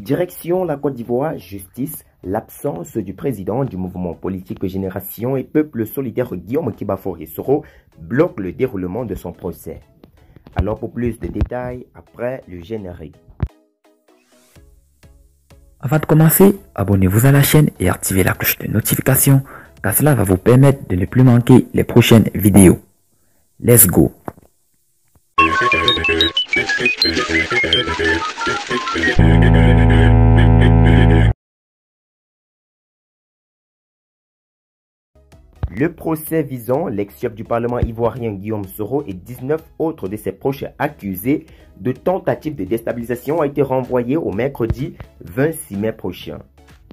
Direction la Côte d'Ivoire, justice, l'absence du président du mouvement politique Génération et Peuple solidaire Guillaume Kibafory-Soro bloque le déroulement de son procès. Alors pour plus de détails, après le générique. Avant de commencer, abonnez-vous à la chaîne et activez la cloche de notification car cela va vous permettre de ne plus manquer les prochaines vidéos. Let's go! Le procès visant l'ex-chef du Parlement ivoirien Guillaume Soro et 19 autres de ses proches accusés de tentative de déstabilisation a été renvoyé au mercredi 26 mai prochain.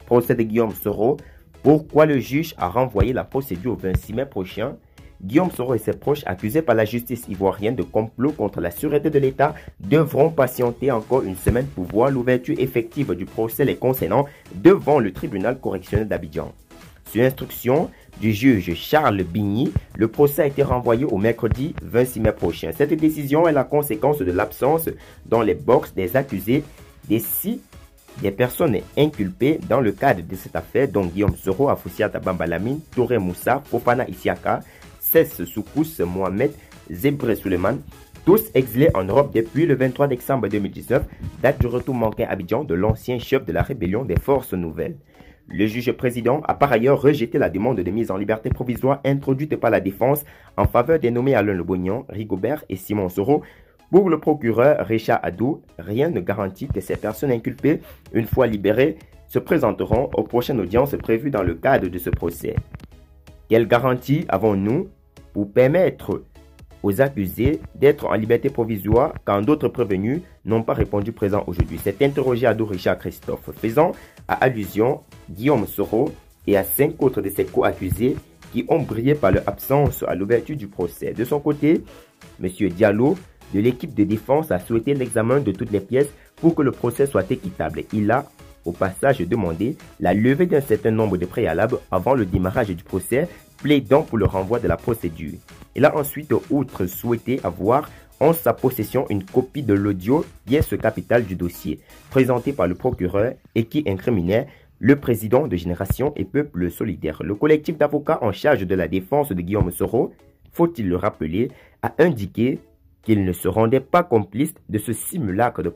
Procès de Guillaume Soro. Pourquoi le juge a renvoyé la procédure au 26 mai prochain? Guillaume Soro et ses proches, accusés par la justice ivoirienne de complot contre la sûreté de l'État, devront patienter encore une semaine pour voir l'ouverture effective du procès les concernant devant le tribunal correctionnel d'Abidjan. Sur instruction du juge Charles Bigny, le procès a été renvoyé au mercredi 26 mai prochain. Cette décision est la conséquence de l'absence dans les box des accusés des personnes inculpées dans le cadre de cette affaire, dont Guillaume Soro, Afoussiata Bambalamine, Touré Moussa, Fofana Isiaka, Cesse Soukous, Mohamed, Zébré Suleiman, tous exilés en Europe depuis le 23 décembre 2019, date du retour manqué à Abidjan de l'ancien chef de la rébellion des Forces Nouvelles. Le juge président a par ailleurs rejeté la demande de mise en liberté provisoire introduite par la défense en faveur des nommés Alain Lebognan, Rigobert et Simon Soro. Pour le procureur Richard Adou, rien ne garantit que ces personnes inculpées, une fois libérées, se présenteront aux prochaines audiences prévues dans le cadre de ce procès. Quelle garantie avons-nous pour permettre aux accusés d'être en liberté provisoire quand d'autres prévenus n'ont pas répondu présent aujourd'hui? C'est interrogé Adou Richard Christophe, faisant allusion Guillaume Soro et à 5 autres de ses co-accusés qui ont brillé par leur absence à l'ouverture du procès. De son côté, M. Diallo de l'équipe de défense a souhaité l'examen de toutes les pièces pour que le procès soit équitable. Il a au passage demandé la levée d'un certain nombre de préalables avant le démarrage du procès, plaidant pour le renvoi de la procédure. Il a ensuite, outre souhaité avoir en sa possession une copie de l'audio, pièce capitale du dossier, présenté par le procureur et qui incriminait le président de Génération et Peuple solidaire. Le collectif d'avocats en charge de la défense de Guillaume Soro, faut-il le rappeler, a indiqué qu'il ne se rendait pas complice de ce simulacre de